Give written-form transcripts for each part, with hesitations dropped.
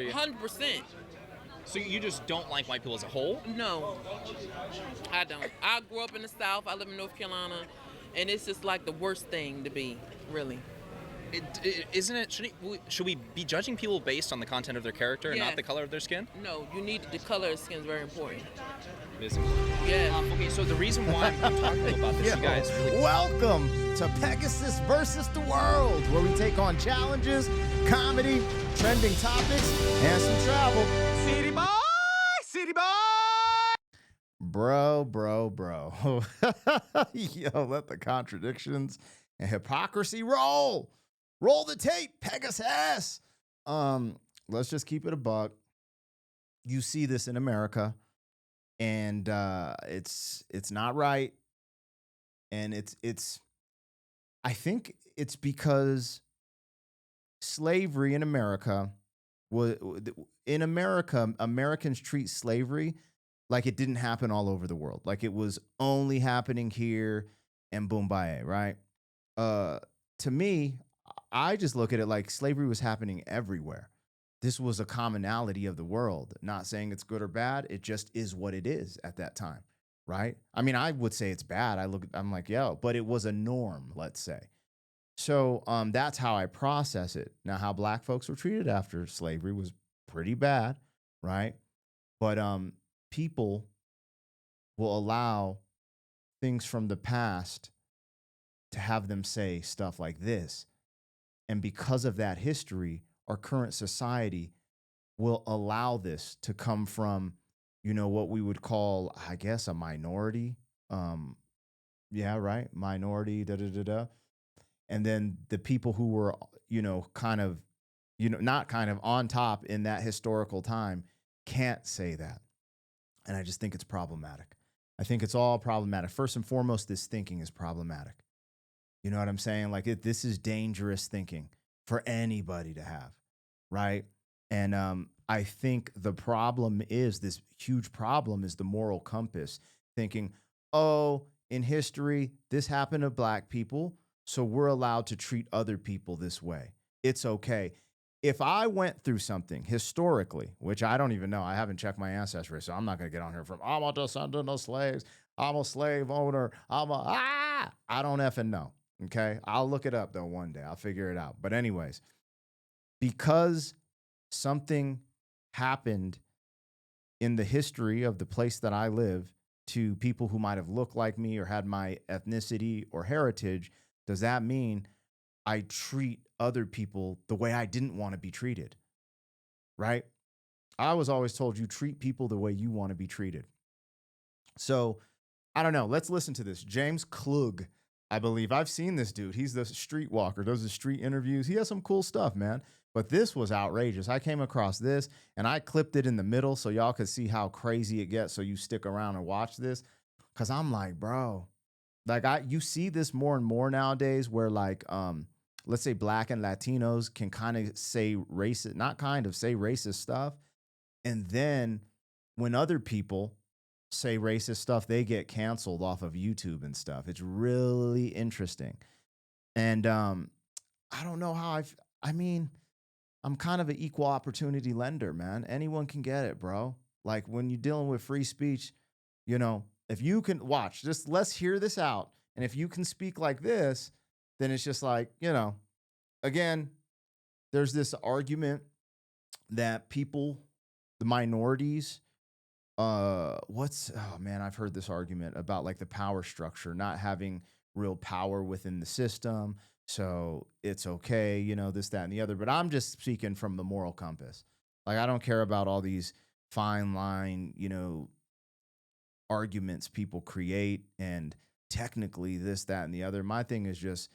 100%. So you just don't like white people as a whole? No, I don't. I grew up in the South. I live in North Carolina, and it's just like the worst thing to be, really. Isn't it? Should we be judging people based on the content of their character and Yes. not the color of their skin? No, you need the color of skin is very important. It is important. Yeah. Okay, so the reason why I'm talking about this, you guys, really Welcome to Pegasus versus the World, where we take on challenges, comedy, trending topics, and some travel. City boy, city boy. Bro. Yo, let the contradictions and hypocrisy roll. Roll the tape, Pegasus. Let's just keep it a buck. You see this in America, and it's not right. And it's I think it's because slavery in America Americans treat slavery like it didn't happen all over the world. Like it was only happening here and Boombaye, right? To me, I just look at it like slavery was happening everywhere. This was a commonality of the world. Not saying it's good or bad. It just is what it is at that time, right? I mean, I would say it's bad. I'm like, yo, but it was a norm, let's say. So that's how I process it. Now, how black folks were treated after slavery was pretty bad, right? But people will allow things from the past to have them say stuff like this. And because of that history, our current society will allow this to come from, what we would call, I guess, a minority. Yeah, right. Minority, And then the people who were, not kind of on top in that historical time can't say that. And I just think it's problematic. I think it's all problematic. First and foremost, this thinking is problematic. You know what I'm saying? Like this is dangerous thinking for anybody to have, right? And I think the problem is this huge problem is the moral compass, thinking, oh, in history, this happened to black people, so we're allowed to treat other people this way. It's okay. If I went through something historically, which I don't even know, I haven't checked my ancestry, so I'm not going to get on here from, I'm a descendant of slaves, I'm a slave owner, I don't effing know, okay? I'll look it up, though, one day. I'll figure it out. But anyways, because something happened in the history of the place that I live to people who might have looked like me or had my ethnicity or heritage, does that mean I treat other people the way I didn't want to be treated, right? I was always told you treat people the way you want to be treated. So I don't know. Let's listen to this. James Klug, I believe. I've seen this dude. He's the street walker, does the street interviews. He has some cool stuff, man. But this was outrageous. I came across this and I clipped it in the middle so y'all could see how crazy it gets. So you stick around and watch this. Cause I'm like, bro, like you see this more and more nowadays where like, let's say black and Latinos can kind of say racist, not kind of say racist stuff. And then when other people say racist stuff, they get canceled off of YouTube and stuff. It's really interesting. And I don't know how I mean, I'm kind of an equal opportunity lender, man. Anyone can get it, bro. Like when you're dealing with free speech, if you can watch, just let's hear this out. And if you can speak like this, then it's just like, again, there's this argument that people, the minorities, I've heard this argument about like the power structure, not having real power within the system. So it's okay, this, that, and the other. But I'm just speaking from the moral compass. Like, I don't care about all these fine line, arguments people create and technically this, that, and the other. My thing is just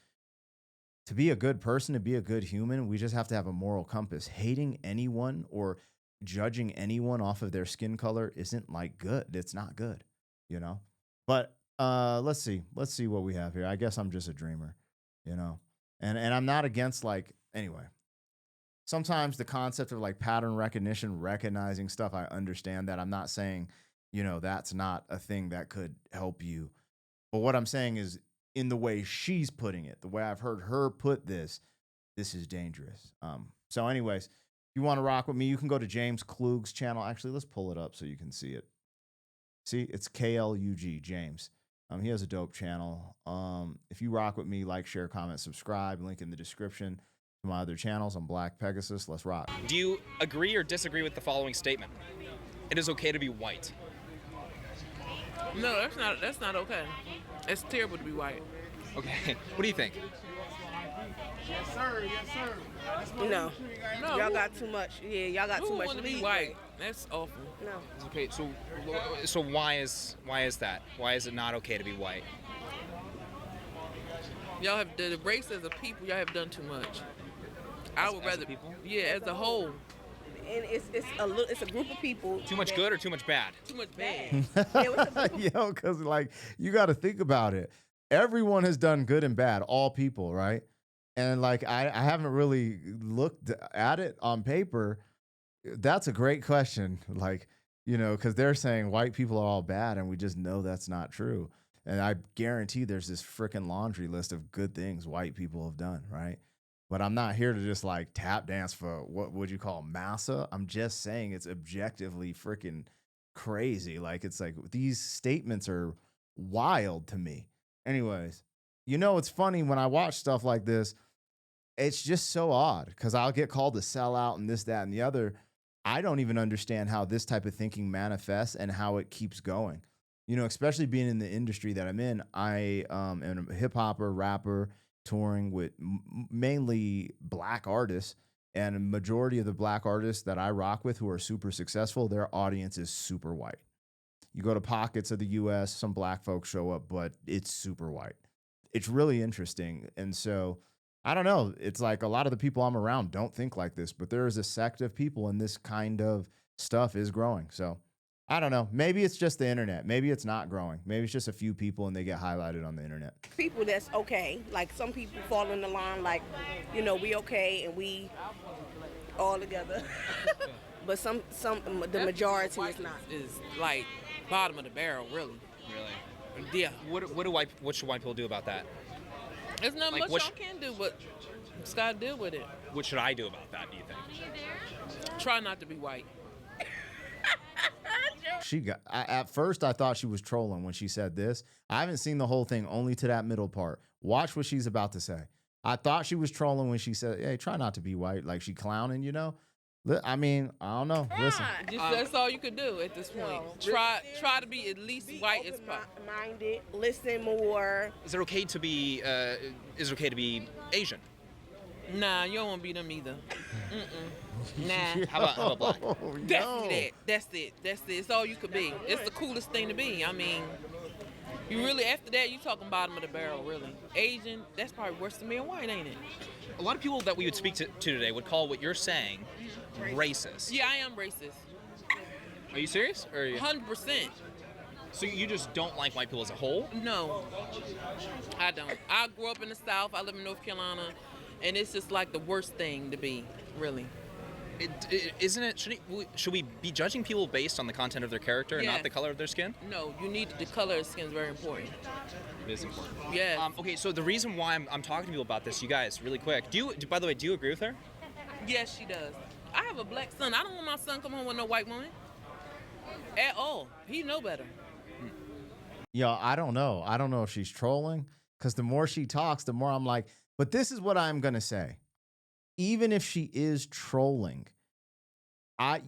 to be a good person, to be a good human, we just have to have a moral compass. Hating anyone or judging anyone off of their skin color isn't like good. It's not good, But let's see what we have here. I guess I'm just a dreamer, and I'm not against anyway. Sometimes the concept of like pattern recognition, recognizing stuff, I understand that. I'm not saying, that's not a thing that could help you. But what I'm saying is in the way she's putting it, the way I've heard her put this is dangerous. So anyways, you want to rock with me, you can go to James Klug's channel. Actually, let's pull it up so you can see it. See, it's KLUG, James. He has a dope channel. If you rock with me, like, share, comment, subscribe. Link in the description to my other channels. I'm Black Pegasus. Let's rock. Do you agree or disagree with the following statement? It is okay to be white. No, that's not okay. It's terrible to be white. Okay. What do you think? No. No, Y'all got too much. Yeah, y'all got who too much want to be lead. white? That's awful. No. Okay, so why is that? Why is it not okay to be white? Y'all have the race as a people. Y'all have done too much. I would As a rather, people? yeah, as a whole, And it's a group of people. Too much that- good or too much bad? too much bad. Yeah, it's a group of Yo, because like you got to think about it. Everyone has done good and bad, all people, right? And like I haven't really looked at it on paper. That's a great question. Like, you know, because they're saying white people are all bad, and we just know that's not true. And I guarantee there's this freaking laundry list of good things white people have done, right? But I'm not here to just like tap dance for what would you call massa. I'm just saying it's objectively freaking crazy. Like it's like these statements are wild to me. Anyways, you know, it's funny when I watch stuff like this, it's just so odd because I'll get called a sellout and this, that, and the other. I don't even understand how this type of thinking manifests and how it keeps going. You know, especially being in the industry that I'm in, I am a hip hopper, rapper, touring with mainly black artists. And a majority of the black artists that I rock with who are super successful, their audience is super white. You go to pockets of the US, some black folks show up, but it's super white. It's really interesting. And so I don't know. It's like a lot of the people I'm around don't think like this, but there is a sect of people and this kind of stuff is growing. So I don't know. Maybe it's just the internet. Maybe it's not growing. Maybe it's just a few people and they get highlighted on the internet. people that's okay. Like some people fall in the line like, you know, we okay and we all together. But the majority is not. Is like bottom of the barrel, really. Really? Yeah. What should white people do about that? There's nothing Like, much what y'all can do, but just gotta deal with it. What should I do about that, do you think? Try not to be white. At first I thought she was trolling when she said this. I haven't seen the whole thing, only to that middle part. Watch what she's about to say. I thought she was trolling when she said, hey, try not to be white. Like she clowning, you know? I mean, I don't know. Listen. Just that's all you could do at this point. No. Try to be at least Be white as possible. open-minded, listen more. Is it okay to be Asian? Nah, you don't want to be them either. Nah. How about black? Oh, That's no. it. That's it. It's all you could be. It's the coolest thing to be. I mean, you really after that you talking bottom of the barrel, really. Asian, that's probably worse than being white, ain't it? A lot of people that we would speak to today would call what you're saying racist. Yeah, I am racist. Are you serious? Or 100%. so you just don't like white people as a whole? No, I don't. I grew up in the South. I live in North Carolina, and it's just like the worst thing to be, really. Isn't it? Should we be judging people based on the content of their character and Yes. not the color of their skin? No, you need the color of skin is very important. It is important. Yes. Okay, so the reason why I'm talking to people about this, you guys, really quick. By the way, do you agree with her? Yes, she does. I have a black son. I don't want my son come home with no white woman. At all. He know better. Yo, I don't know. I don't know if she's trolling because the more she talks, the more I'm like, but this is what I'm going to say. Even if she is trolling,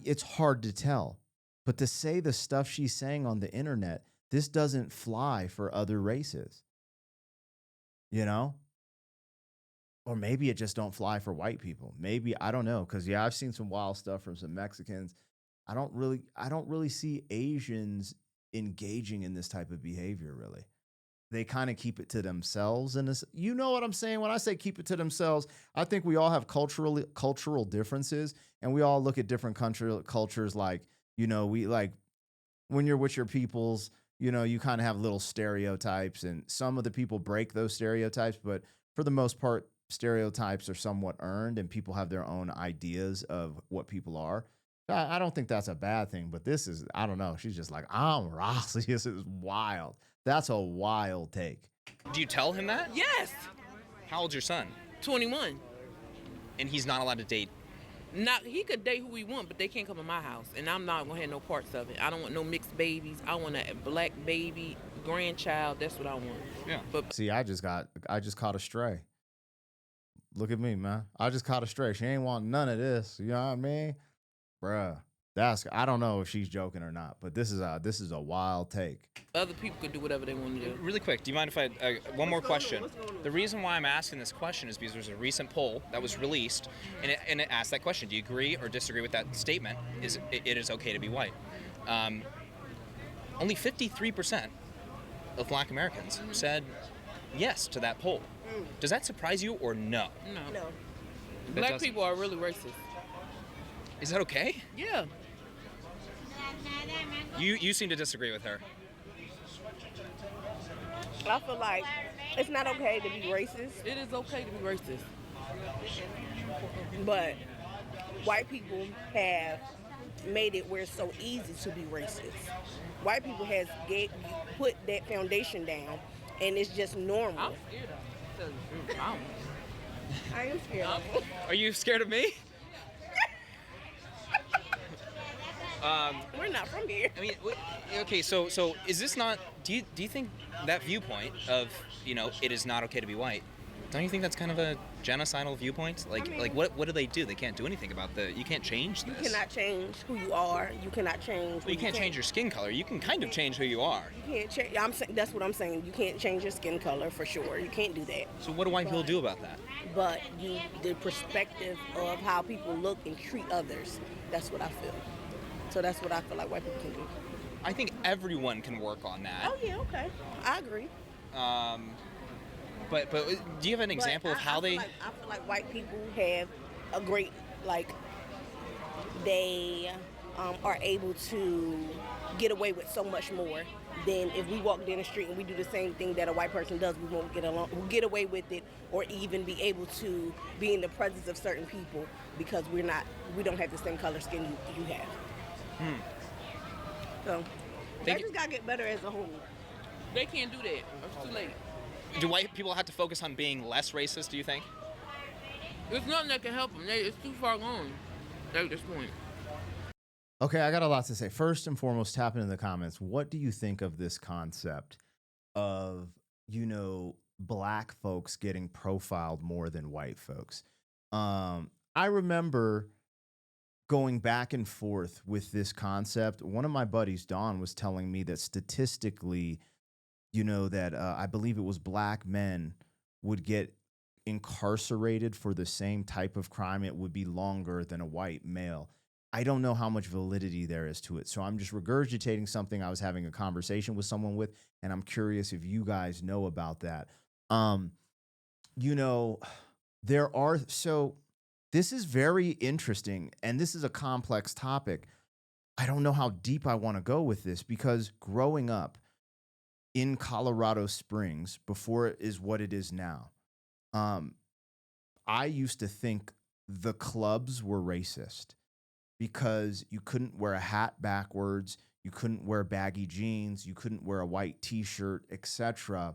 it's hard to tell. But to say the stuff she's saying on the internet, this doesn't fly for other races. You know? Or maybe it just don't fly for white people. Maybe, I don't know. Because, yeah, I've seen some wild stuff from some Mexicans. I don't really see Asians engaging in this type of behavior, really. They kind of keep it to themselves. And you know what I'm saying? When I say keep it to themselves, I think we all have cultural differences. And we all look at different cultures like, you know, we like when you're with your peoples, you know, you kind of have little stereotypes. And some of the people break those stereotypes. But for the most part, stereotypes are somewhat earned and people have their own ideas of what people are. I don't think that's a bad thing, but this is, I don't know. She's just like, I'm Rossi. This is wild. That's a wild take. Do you tell him that? Yes. How old's your son? 21. And he's not allowed to date Not he could date who he want, but they can't come in my house, and I'm not gonna have no parts of it. I don't want no mixed babies. I want a black baby grandchild. That's what I want. Yeah. But See, I just caught a stray. Look at me, man. I just caught a stray. She ain't want none of this. You know what I mean? Bruh. I don't know if she's joking or not, but this is a wild take. other people could do whatever they want to do. Really quick, do you mind if I one more question? The reason why I'm asking this question is because there's a recent poll that was released, and it asked that question: do you agree or disagree with that statement? It is okay to be white? Only 53% of Black Americans said yes to that poll. Does that surprise you or no? No. No. Black doesn't. people are really racist. Is that okay? Yeah. You seem to disagree with her. I feel like it's not okay to be racist, It is okay to be racist. but white people have made it where it's so easy to be racist. White people has put that foundation down, and it's just normal. I'm scared of them, to tell you the truth. I am scared of them. Are you scared of me? We're not from here. I mean, okay, so is this not? Do you think that viewpoint of it is not okay to be white? Don't you think that's kind of a genocidal viewpoint? Like, I mean- like what do they do? They can't do anything about you can't change You this. cannot change who you are. You cannot change. Well, you can't change your skin color. You can kind of change who you are. You can't change. I'm saying that's what I'm saying. You can't change your skin color for sure. You can't do that. So what do white people do about that? But the perspective of how people look and treat others. That's what I feel. So that's what I feel like white people can do. I think everyone can work on that. Oh yeah, okay. I agree. But do you have an example of how they? I feel like white people have a great they are able to get away with so much more than if we walk down the street and we do the same thing that a white person does. We won't we'll get away with it, or even be able to be in the presence of certain people because we don't have the same color skin you have. So they Thank you. just gotta get better as a whole. They can't do that. It's too late. Do white people have to focus on being less racist? Do you think? There's nothing that can help them. It's too far gone at this point. Okay, I got a lot to say. First and foremost, tap into the comments. What do you think of this concept of, black folks getting profiled more than white folks? I remember going back and forth with this concept. One of my buddies, Don, was telling me that statistically, that I believe it was black men would get incarcerated for the same type of crime. It would be longer than a white male. I don't know how much validity there is to it. So I'm just regurgitating something I was having a conversation with someone with, and I'm curious if you guys know about that. This is very interesting, and this is a complex topic. I don't know how deep I want to go with this because growing up in Colorado Springs before it is what it is now, I used to think the clubs were racist because you couldn't wear a hat backwards, you couldn't wear baggy jeans, you couldn't wear a white t-shirt, etc.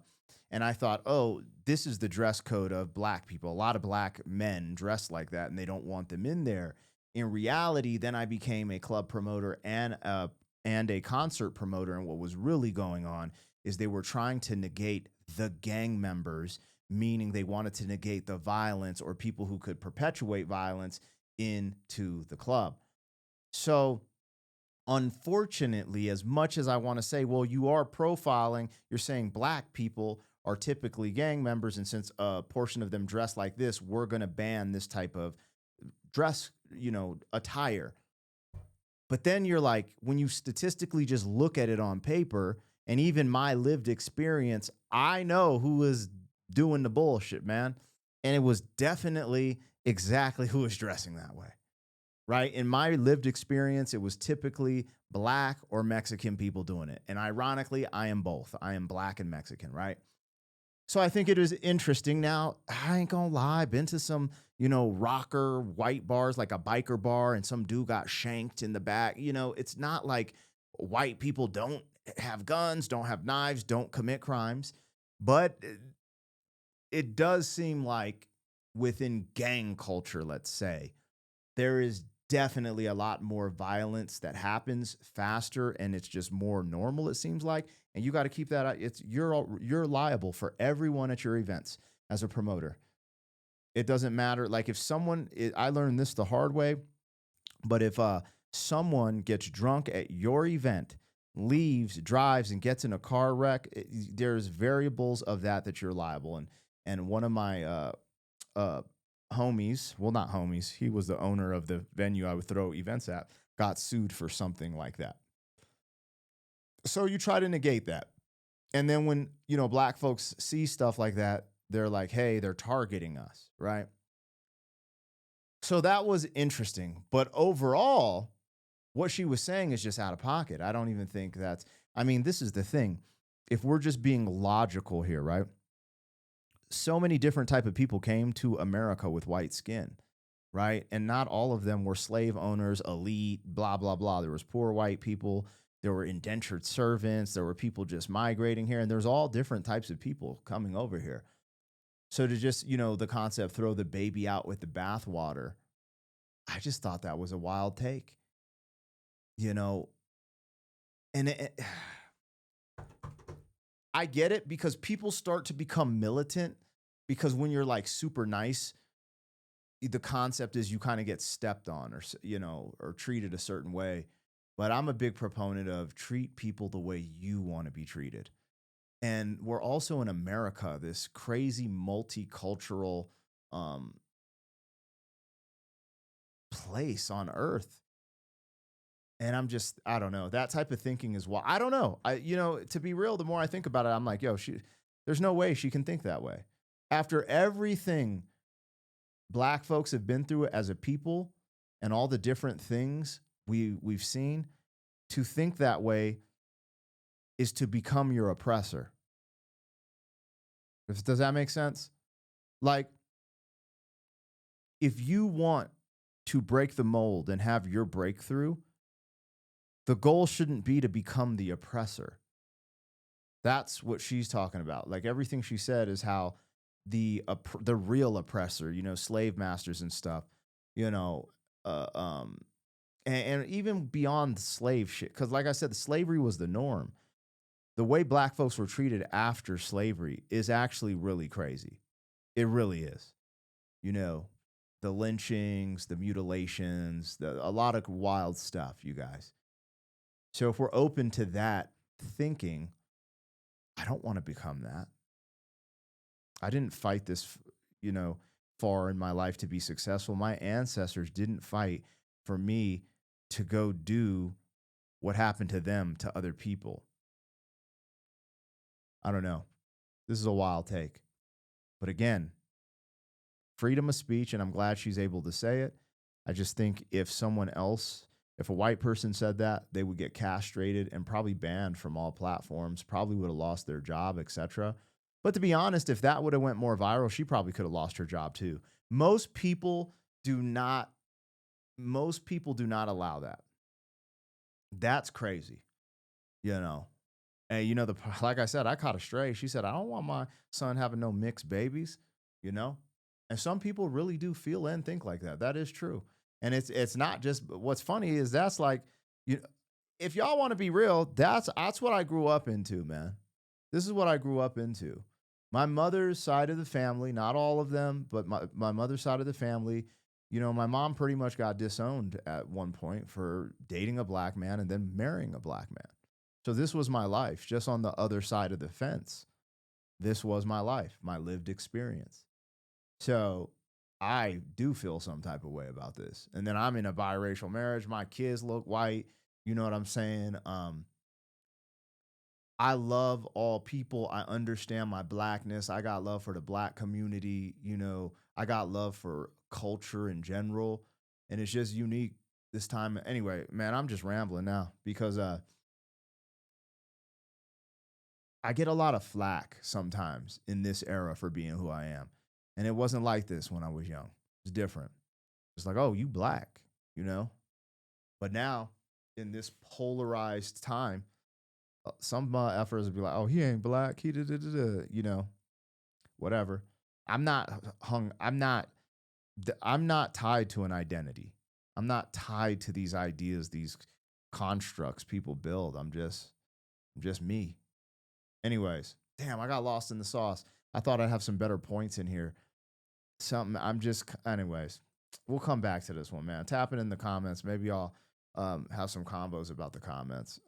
And I thought, oh, this is the dress code of black people. A lot of black men dress like that, and they don't want them in there. In reality, then I became a club promoter and a concert promoter, and what was really going on is they were trying to negate the gang members, meaning they wanted to negate the violence or people who could perpetuate violence into the club. So unfortunately, as much as I want to say, well, you are profiling, you're saying black people are typically gang members, and since a portion of them dress like this, we're going to ban this type of dress, attire. But then you're like, when you statistically just look at it on paper, and even my lived experience, I know who was doing the bullshit, man. And it was definitely exactly who was dressing that way, right? In my lived experience, it was typically black or Mexican people doing it. And ironically, I am both. I am black and Mexican, right? So I think it is interesting. Now, I ain't gonna lie, I've been to some, rocker white bars, like a biker bar, and some dude got shanked in the back. It's not like white people don't have guns, don't have knives, don't commit crimes. But it does seem like within gang culture, let's say, there is definitely a lot more violence that happens faster, and it's just more normal, it seems like. And you got to keep that out. You're liable for everyone at your events as a promoter. It doesn't matter. Like if I learned this the hard way, but if someone gets drunk at your event, leaves, drives, and gets in a car wreck, there's variables of that you're liable. And one of my homies, well, not homies, he was the owner of the venue I would throw events at, got sued for something like that. So you try to negate that. And then when, black folks see stuff like that, they're like, hey, they're targeting us, right? So that was interesting. But overall, what she was saying is just out of pocket. I don't even think this is the thing. If we're just being logical here, right? So many different type of people came to America with white skin, right? And not all of them were slave owners, elite, blah, blah, blah. There was poor white people. There were indentured servants. There were people just migrating here. And there's all different types of people coming over here. So to just, the concept, throw the baby out with the bathwater, I just thought that was a wild take, and I get it because people start to become militant because when you're like super nice, the concept is you kind of get stepped on or treated a certain way. But I'm a big proponent of treat people the way you want to be treated. And we're also in America, this crazy multicultural place on earth. And I don't know. That type of thinking is I don't know. To be real, the more I think about it, I'm like, there's no way she can think that way. After everything black folks have been through as a people and all the different things we've seen, to think that way is to become your oppressor. Does that make sense? Like, if you want to break the mold and have your breakthrough, the goal shouldn't be to become the oppressor. That's what she's talking about. Like everything she said is how the real oppressor, slave masters and stuff, and even beyond slave shit. Because like I said, slavery was the norm. The way black folks were treated after slavery is actually really crazy. It really is. The lynchings, the mutilations, a lot of wild stuff, you guys. So if we're open to that thinking, I don't want to become that. I didn't fight this, far in my life to be successful. My ancestors didn't fight for me to go do what happened to them to other people. I don't know. This is a wild take. But again, freedom of speech, and I'm glad she's able to say it. I just think if a white person said that, they would get castrated and probably banned from all platforms, probably would have lost their job, etc. But to be honest, if that would have went more viral, she probably could have lost her job too. Most people do not allow that. That's crazy, And like I said, I caught a stray. She said, I don't want my son having no mixed babies, And some people really do feel and think like that. That is true. And it's not just, what's funny is that's like, if y'all want to be real, that's what I grew up into, man. This is what I grew up into. My mother's side of the family, not all of them, but my mother's side of the family, my mom pretty much got disowned at one point for dating a black man and then marrying a black man. So this was my life, just on the other side of the fence. This was my life, my lived experience. So I do feel some type of way about this. And then I'm in a biracial marriage. My kids look white. You know what I'm saying? I love all people. I understand my blackness. I got love for the black community. I got love for culture in general. And it's just unique this time. Anyway, man, I'm just rambling now because I get a lot of flack sometimes in this era for being who I am. And it wasn't like this when I was young. It's different. It's like, oh, you black, But now, in this polarized time, some efforts would be like, oh, he ain't black, he whatever. I'm not tied to an identity. I'm not tied to these ideas, these constructs people build. I'm just me. Anyways, damn, I got lost in the sauce. I thought I'd have some better points in here. Anyways, we'll come back to this one, man. Tap it in the comments. Maybe I'll have some combos about the comments.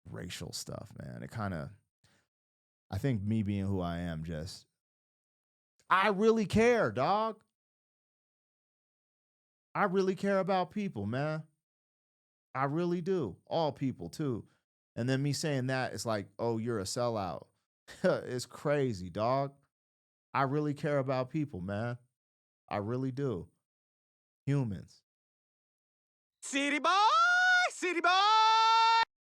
Racial stuff, man. I think me being who I am, I really care, dog. I really care about people, man. I really do. All people, too. And then me saying that, it's like, oh, you're a sellout. It's crazy, dog. I really care about people, man. I really do. Humans. City boy, city boy.